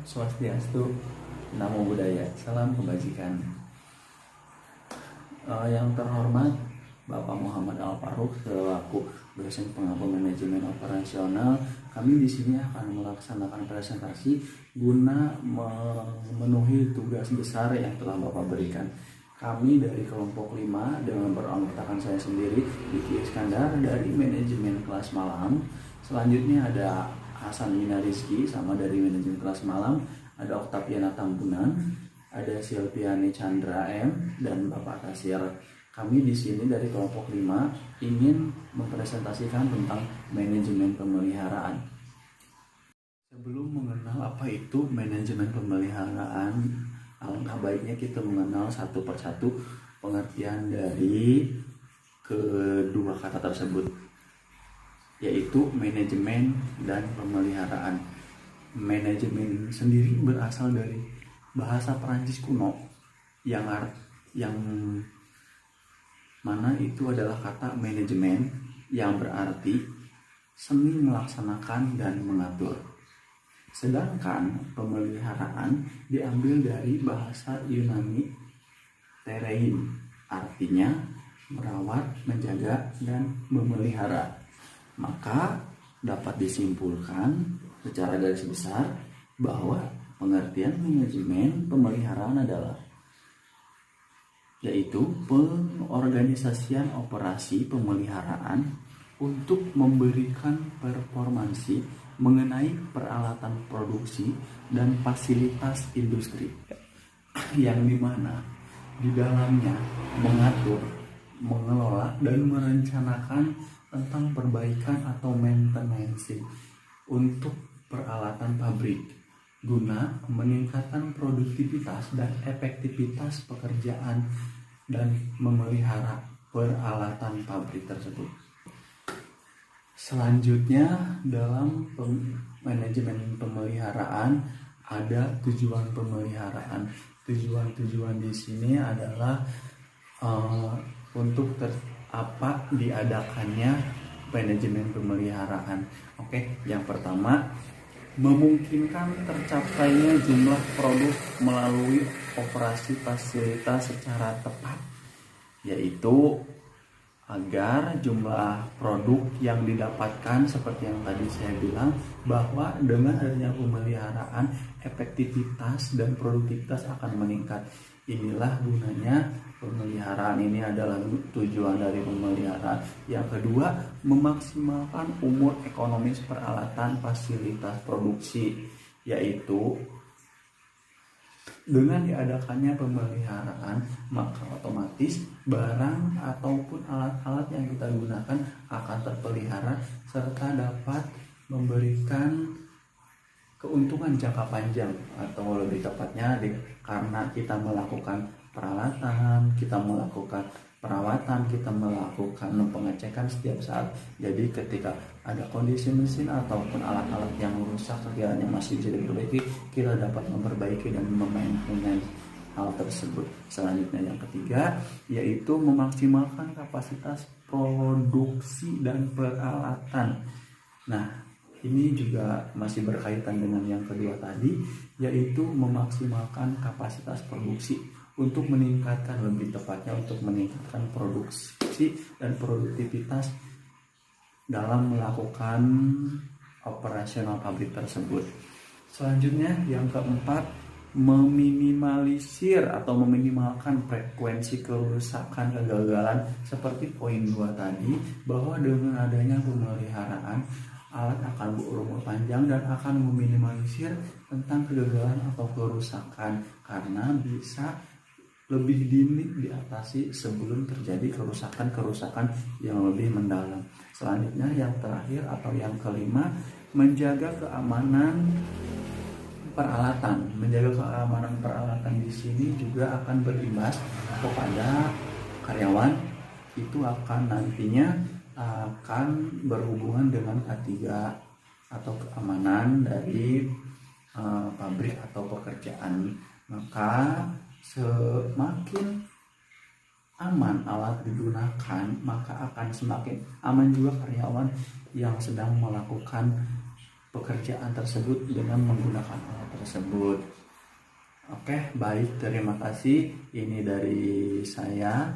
Swastiastu, Namo Buddhaya, salam kebajikan. Yang terhormat Bapak Muhammad Al-Faruq selaku dosen pengampu manajemen operasional, kami di sini akan melaksanakan presentasi guna memenuhi tugas besar yang telah Bapak berikan. Kami dari kelompok 5 dengan beranggotakan saya sendiri, Diki Iskandar dari manajemen kelas malam. Selanjutnya ada Hasan Minarizki sama dari manajemen kelas malam, ada Oktaviana Tambunan, ada Silviani Chandra M, dan Bapak Kasir. Kami di sini dari kelompok 5 ingin mempresentasikan tentang manajemen pemeliharaan. Sebelum mengenal apa itu manajemen pemeliharaan, alangkah baiknya kita mengenal satu persatu pengertian dari kedua kata tersebut, yaitu manajemen dan pemeliharaan. Manajemen sendiri berasal dari bahasa Perancis kuno yang mana itu adalah kata manajemen yang berarti seni melaksanakan dan mengatur. Sedangkan pemeliharaan diambil dari bahasa Yunani terein, artinya merawat, menjaga, dan memelihara. Maka dapat disimpulkan secara garis besar bahwa pengertian manajemen pemeliharaan adalah yaitu pengorganisasian operasi pemeliharaan untuk memberikan performansi mengenai peralatan produksi dan fasilitas industri, yang dimana di dalamnya mengatur, mengelola, dan merencanakan tentang perbaikan atau maintenance untuk peralatan pabrik guna meningkatkan produktivitas dan efektivitas pekerjaan dan memelihara peralatan pabrik tersebut. Selanjutnya dalam manajemen pemeliharaan ada tujuan pemeliharaan. Tujuan di sini adalah untuk apa diadakannya manajemen pemeliharaan. Oke, yang pertama, memungkinkan tercapainya jumlah produk melalui operasi fasilitas secara tepat, yaitu agar jumlah produk yang didapatkan seperti yang tadi saya bilang, bahwa dengan adanya pemeliharaan efektivitas dan produktivitas akan meningkat. Inilah gunanya pemeliharaan, ini adalah tujuan dari pemeliharaan. Yang kedua, memaksimalkan umur ekonomis peralatan fasilitas produksi, yaitu dengan diadakannya pemeliharaan maka otomatis barang ataupun alat-alat yang kita gunakan akan terpelihara serta dapat memberikan keuntungan jangka panjang, atau lebih tepatnya karena kita melakukan peralatan, kita melakukan perawatan, kita melakukan pengecekan setiap saat. Jadi ketika ada kondisi mesin ataupun alat-alat yang rusak sekiranya masih bisa diperbaiki, kita dapat memperbaiki dan memaintenance hal tersebut. Selanjutnya yang ketiga, yaitu memaksimalkan kapasitas produksi dan peralatan. Nah, ini juga masih berkaitan dengan yang kedua tadi, yaitu memaksimalkan kapasitas produksi untuk meningkatkan, lebih tepatnya untuk meningkatkan produksi dan produktivitas dalam melakukan operasional pabrik tersebut. Selanjutnya yang keempat, meminimalisir atau meminimalkan frekuensi kerusakan kegagalan seperti poin 2 tadi, bahwa dengan adanya pemeliharaan alat akan berumur panjang dan akan meminimalisir tentang kegagalan atau kerusakan karena bisa lebih dini diatasi sebelum terjadi kerusakan yang lebih mendalam. Selanjutnya yang terakhir atau yang kelima, menjaga keamanan peralatan. Menjaga keamanan peralatan di sini juga akan berimbas kepada karyawan. Itu akan nantinya akan berhubungan dengan K3 atau keamanan dari pabrik atau pekerjaan. Maka semakin aman alat digunakan, maka akan semakin aman juga karyawan yang sedang melakukan pekerjaan tersebut dengan menggunakan alat tersebut. Oke, baik, terima kasih. Ini dari saya.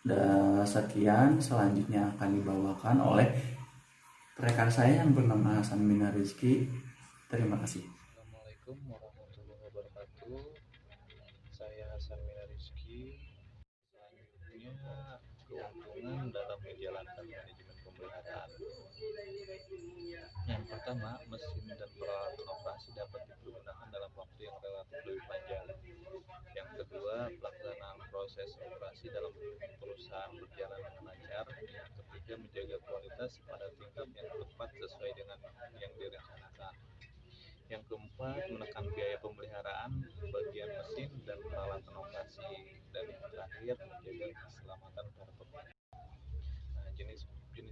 Dan sekian, selanjutnya akan dibawakan oleh rekan saya yang bernama Hasan Minarizki. Terima kasih. Assalamualaikum warahmatullahi wabarakatuh. Saya Hasan Minarizki. Selanjutnya, keuntungan dalam menjalankan manajemen pemeliharaan. Yang pertama, mesin dan peralatan operasi dapat dipergunakan dalam waktu yang relatif lebih panjang. Yang kedua, pelaksanaan proses operasi dalam perusahaan berjalan dengan lancar. Yang ketiga, menjaga kualitas pada tingkat yang tepat sesuai dengan yang direncanakan. Yang keempat, menekan biaya pemeliharaan bagian mesin dan peralatan operasi. Dan yang terakhir, menjaga keselamatan para pekerja. Nah, jenis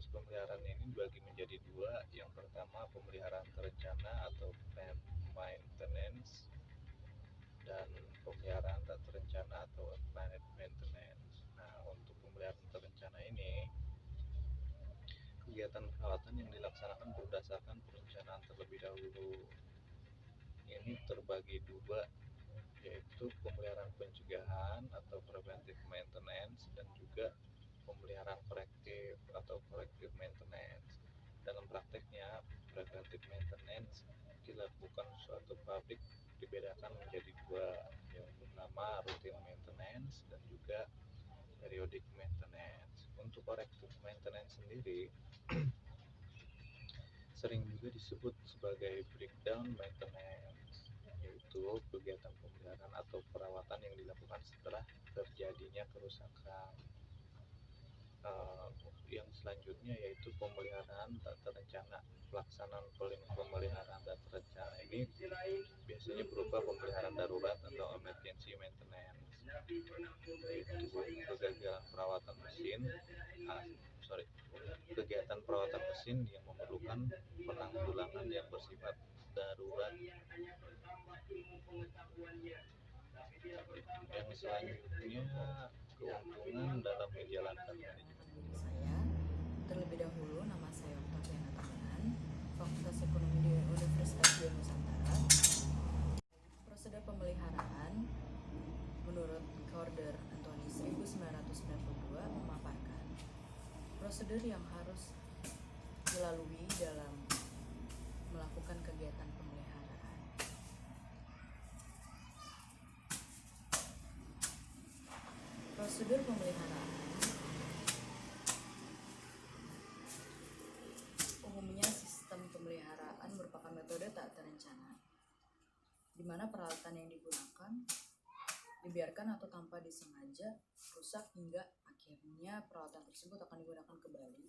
pemeliharaan ini dibagi menjadi dua. Yang pertama, pemeliharaan terencana atau planned maintenance, dan pemeliharaan tak terencana atau unplanned maintenance. Nah, untuk pemeliharaan terencana ini, kegiatan perawatan yang dilaksanakan berdasarkan perencanaan terlebih dahulu. Ini terbagi dua, yaitu pemeliharaan pencegahan atau preventive maintenance dan juga pemeliharaan korektif atau corrective maintenance. Dalam prakteknya, preventive maintenance dilakukan suatu pabrik dibedakan menjadi dua, yang pertama routine maintenance dan juga periodic maintenance. Untuk corrective maintenance sendiri sering juga disebut sebagai breakdown maintenance, yaitu kegiatan pemeliharaan atau perawatan yang dilakukan setelah terjadinya kerusakan. Yang selanjutnya yaitu pemeliharaan tak terencana. Pelaksanaan pemeliharaan tak terencana ini biasanya berupa pemeliharaan darurat atau emergency maintenance, yaitu kegiatan perawatan mesin yang memerlukan penanggulangan yang bersifat darurat. Yang selanjutnya, keuntungan dalam menjalankan manajemen. Diri saya, terlebih dahulu nama saya Octaviana Tamanan, Fakultas Ekonomi di Universitas Dian Nusantara. Prosedur pemeliharaan menurut Order Anthony 1992 memaparkan prosedur yang harus dilalui dalam melakukan kegiatan pemeliharaan. Prosedur pemeliharaan umumnya sistem pemeliharaan merupakan metode tak terencana, di mana peralatan yang digunakan dibiarkan atau tanpa disengaja rusak hingga akhirnya peralatan tersebut akan digunakan kembali,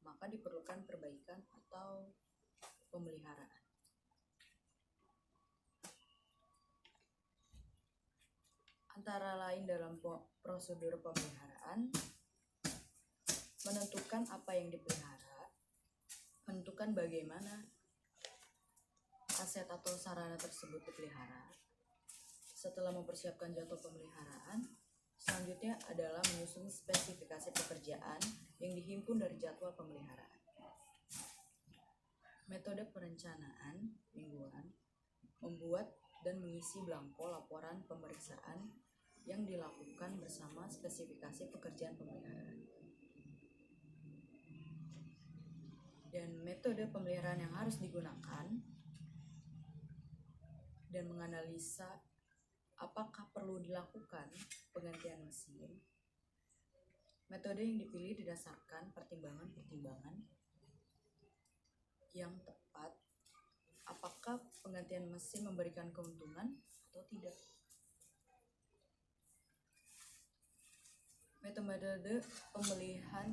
maka diperlukan perbaikan atau pemeliharaan. Antara lain dalam prosedur pemeliharaan, menentukan apa yang dipelihara, menentukan bagaimana aset atau sarana tersebut dipelihara. Setelah mempersiapkan jadwal pemeliharaan, selanjutnya adalah menyusun spesifikasi pekerjaan yang dihimpun dari jadwal pemeliharaan. Metode perencanaan mingguan, membuat dan mengisi belangko laporan pemeriksaan yang dilakukan bersama spesifikasi pekerjaan pemeliharaan. Dan metode pemeliharaan yang harus digunakan dan menganalisa apakah perlu dilakukan penggantian mesin. Metode yang dipilih didasarkan pertimbangan-pertimbangan yang tepat, apakah penggantian mesin memberikan keuntungan atau tidak. Metode pemilihan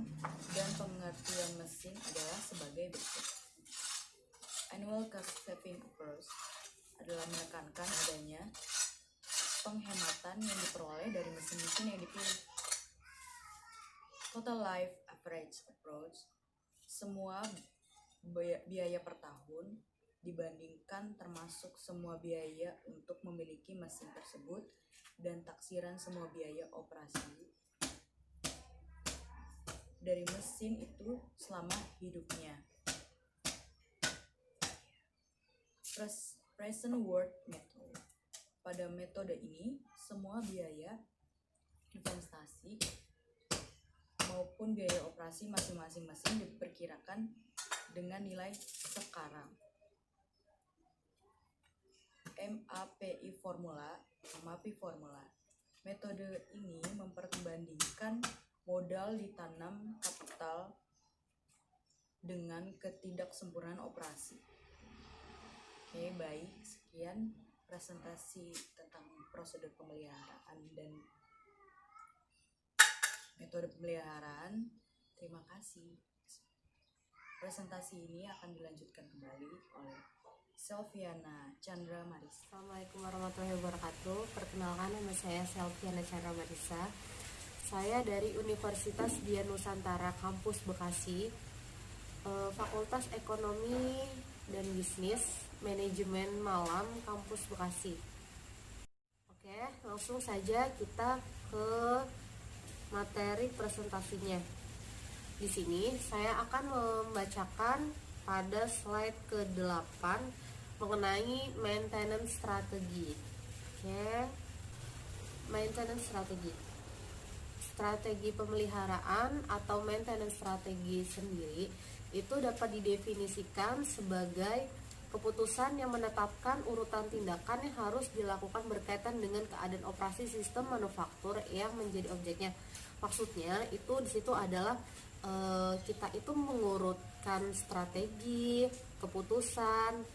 dan pengertian mesin adalah sebagai berikut. Annual cost saving approach adalah menekankan adanya penghematan yang diperoleh dari mesin-mesin yang dipilih. Total life average approach, semua biaya per tahun dibandingkan termasuk semua biaya untuk memiliki mesin tersebut dan taksiran semua biaya operasi dari mesin itu selama hidupnya. present worth method. Pada metode ini, semua biaya investasi maupun biaya operasi masing-masing mesin diperkirakan dengan nilai sekarang. MAPI formula. Metode ini memperbandingkan modal ditanam kapital dengan ketidaksempurnaan operasi. Oke, baik. Sekian presentasi tentang prosedur pemeliharaan dan metode pemeliharaan. Terima kasih. Presentasi ini akan dilanjutkan kembali oleh Selviana Chandra Marisa. Assalamualaikum warahmatullahi wabarakatuh. Perkenalkan, nama saya Selviana Chandra Marisa. Saya dari Universitas Dian Nusantara Kampus Bekasi, Fakultas Ekonomi dan Bisnis, Manajemen Malam Kampus Bekasi. Oke, langsung saja kita ke materi presentasinya. Di sini saya akan membacakan pada slide ke-8 mengenai maintenance strategi. Oke. Maintenance strategi. Strategi pemeliharaan atau maintenance strategi sendiri itu dapat didefinisikan sebagai keputusan yang menetapkan urutan tindakan yang harus dilakukan berkaitan dengan keadaan operasi sistem manufaktur yang menjadi objeknya. Maksudnya itu di situ adalah kita itu mengurutkan strategi, keputusan,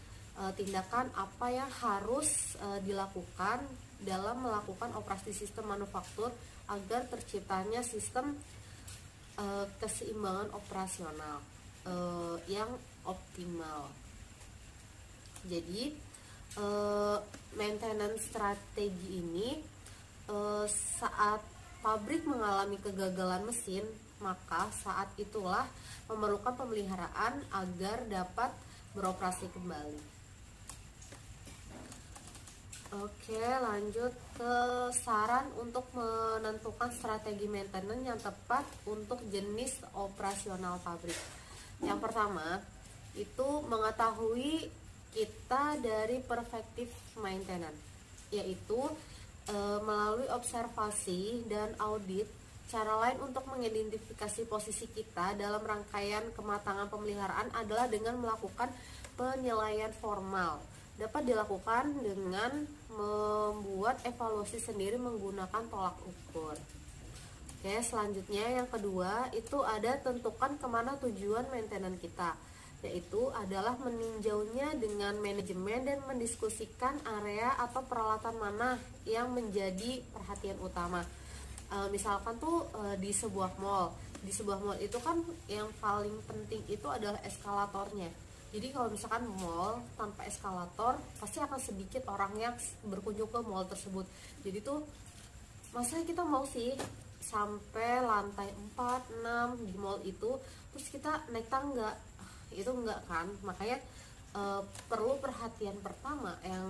tindakan apa yang harus dilakukan dalam melakukan operasi sistem manufaktur agar terciptanya sistem keseimbangan operasional yang optimal. Jadi maintenance strategi ini saat pabrik mengalami kegagalan mesin, maka saat itulah memerlukan pemeliharaan agar dapat beroperasi kembali. Oke, lanjut ke saran untuk menentukan strategi maintenance yang tepat untuk jenis operasional pabrik. Yang pertama, itu mengetahui kita dari perspektif maintenance, yaitu melalui observasi dan audit. Cara lain untuk mengidentifikasi posisi kita dalam rangkaian kematangan pemeliharaan adalah dengan melakukan penilaian formal. Dapat dilakukan dengan membuat evaluasi sendiri menggunakan tolak ukur. Oke, selanjutnya yang kedua itu ada tentukan kemana tujuan maintenance kita, yaitu adalah meninjaunya dengan manajemen dan mendiskusikan area atau peralatan mana yang menjadi perhatian utama. Misalkan tuh di sebuah mall itu kan yang paling penting itu adalah eskalatornya. Jadi kalau misalkan mall tanpa eskalator, pasti akan sedikit orang yang berkunjung ke mall tersebut. Jadi tuh masa kita mau sih sampai lantai 4, 6 di mall itu terus kita naik tangga, itu enggak kan. Makanya perlu perhatian pertama yang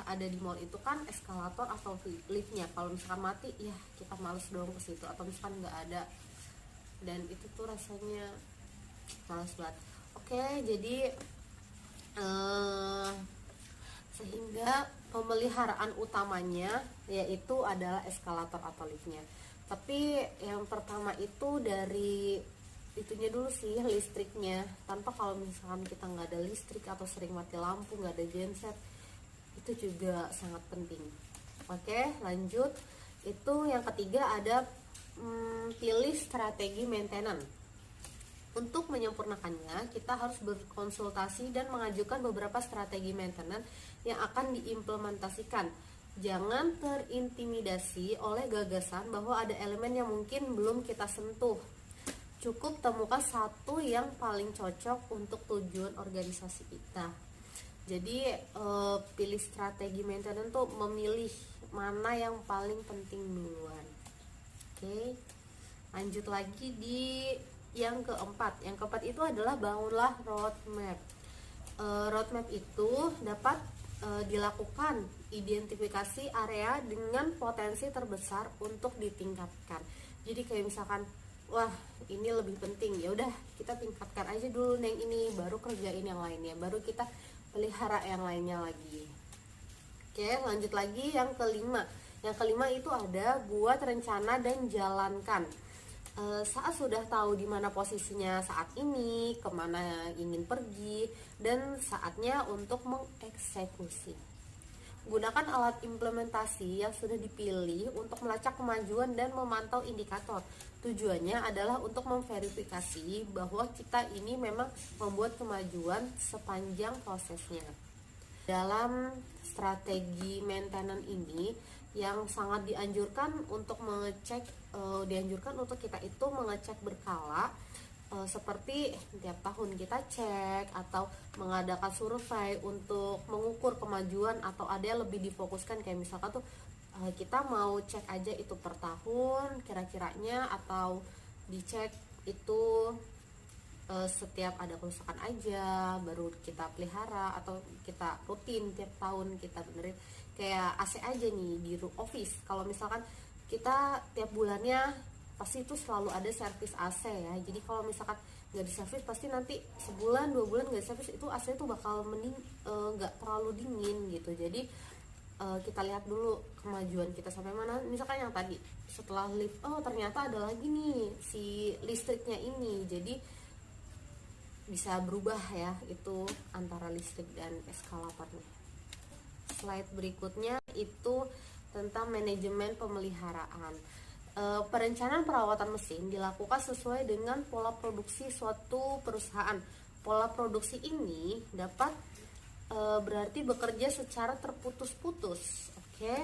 ada di mall itu kan eskalator atau liftnya. Kalau misalkan mati, ya kita males dong ke situ, atau misalkan nggak ada, dan itu tuh rasanya males banget. Oke, jadi sehingga pemeliharaan utamanya yaitu adalah eskalator atau liftnya. Tapi yang pertama itu dari itunya dulu sih, listriknya. Tanpa kalau misalkan kita nggak ada listrik atau sering mati lampu, nggak ada genset, itu juga sangat penting. Oke, lanjut. Itu yang ketiga ada pilih strategi maintenance. Untuk menyempurnakannya, kita harus berkonsultasi dan mengajukan beberapa strategi maintenance yang akan diimplementasikan. Jangan terintimidasi oleh gagasan bahwa ada elemen yang mungkin belum kita sentuh. Cukup temukan satu yang paling cocok untuk tujuan organisasi kita. Jadi pilih strategi maintenance tuh memilih mana yang paling penting duluan. Oke, lanjut lagi di yang keempat. Yang keempat itu adalah bangunlah roadmap. Roadmap itu dapat dilakukan identifikasi area dengan potensi terbesar untuk ditingkatkan. Jadi kayak misalkan, wah ini lebih penting, ya udah kita tingkatkan aja dulu yang ini, baru kerjain yang lainnya, baru kita pelihara yang lainnya lagi. Oke, lanjut lagi yang kelima. Yang kelima itu ada buat rencana dan jalankan. Saat sudah tahu di mana posisinya saat ini, kemana ingin pergi, dan saatnya untuk mengeksekusi. Gunakan alat implementasi yang sudah dipilih untuk melacak kemajuan dan memantau indikator. Tujuannya adalah untuk memverifikasi bahwa kita ini memang membuat kemajuan sepanjang prosesnya. Dalam strategi maintenance ini yang sangat dianjurkan untuk kita itu mengecek berkala, seperti tiap tahun kita cek atau mengadakan survei untuk mengukur kemajuan, atau ada yang lebih difokuskan kayak misalkan tuh kita mau cek aja itu per tahun kira-kiranya, atau dicek itu setiap ada kerusakan aja baru kita pelihara, atau kita rutin tiap tahun kita benerin. Kayak AC aja nih di office, kalau misalkan kita tiap bulannya pasti itu selalu ada servis AC ya. Jadi kalau misalkan nggak diservis, pasti nanti sebulan 2 bulan nggak diservis, itu AC itu bakal nggak terlalu dingin gitu. Jadi kita lihat dulu kemajuan kita sampai mana. Misalkan yang tadi setelah lift, oh ternyata ada lagi nih si listriknya ini, jadi bisa berubah ya itu antara listrik dan eskalatornya. Slide berikutnya itu tentang manajemen pemeliharaan. Perencanaan perawatan mesin dilakukan sesuai dengan pola produksi suatu perusahaan. Pola produksi ini dapat berarti bekerja secara terputus-putus, oke?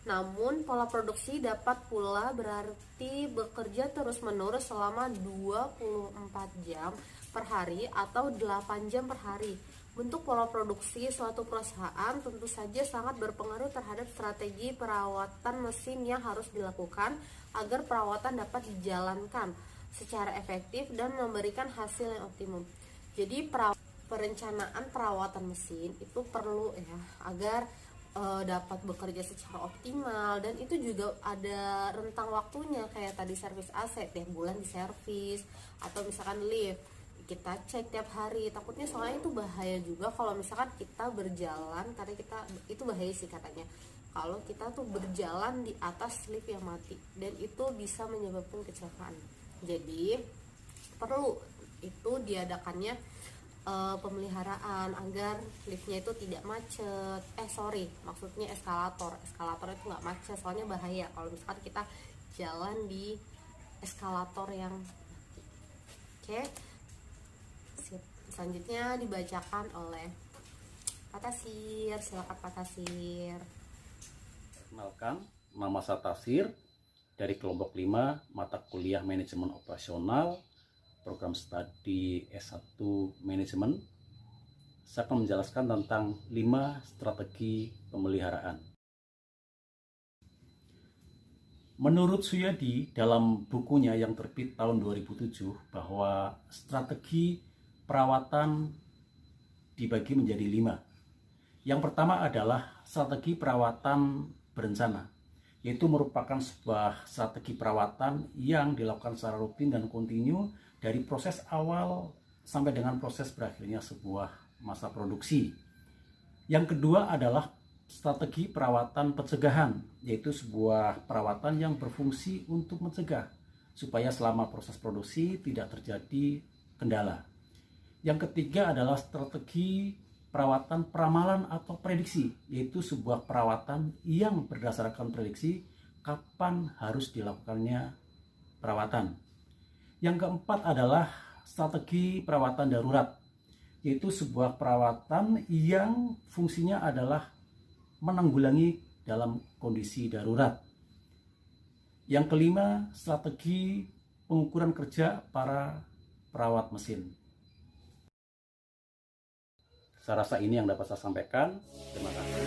Namun pola produksi dapat pula berarti bekerja terus-menerus selama 24 jam per hari atau 8 jam per hari. Bentuk pola produksi suatu perusahaan tentu saja sangat berpengaruh terhadap strategi perawatan mesin yang harus dilakukan agar perawatan dapat dijalankan secara efektif dan memberikan hasil yang optimum. Jadi perencanaan perawatan mesin itu perlu ya agar dapat bekerja secara optimal, dan itu juga ada rentang waktunya kayak tadi servis AC tiap bulan diservis, atau misalkan lift kita cek tiap hari. Takutnya soalnya itu bahaya juga kalau misalkan kita berjalan, karena kita itu bahaya sih katanya kalau kita tuh berjalan di atas lift yang mati, dan itu bisa menyebabkan kecelakaan. Jadi perlu itu diadakannya pemeliharaan agar liftnya itu tidak macet. Maksudnya eskalator itu nggak macet, soalnya bahaya kalau misalkan kita jalan di eskalator yang mati. Oke. Selanjutnya dibacakan oleh Pak Tasir. Silakan Pak Tasir. Perkenalkan, nama saya Tasir dari kelompok 5 mata kuliah manajemen operasional program studi S1 manajemen. Saya akan menjelaskan tentang 5 strategi pemeliharaan. Menurut Suyadi dalam bukunya yang terbit tahun 2007 bahwa strategi perawatan dibagi menjadi 5. Yang pertama adalah strategi perawatan berencana, yaitu merupakan sebuah strategi perawatan yang dilakukan secara rutin dan kontinu dari proses awal sampai dengan proses berakhirnya sebuah masa produksi. Yang kedua adalah strategi perawatan pencegahan, yaitu sebuah perawatan yang berfungsi untuk mencegah supaya selama proses produksi tidak terjadi kendala. Yang ketiga adalah strategi perawatan peramalan atau prediksi, yaitu sebuah perawatan yang berdasarkan prediksi kapan harus dilakukannya perawatan. Yang keempat adalah strategi perawatan darurat, yaitu sebuah perawatan yang fungsinya adalah menanggulangi dalam kondisi darurat. Yang kelima, strategi pengukuran kerja para perawat mesin. Saya rasa ini yang dapat saya sampaikan. Terima kasih.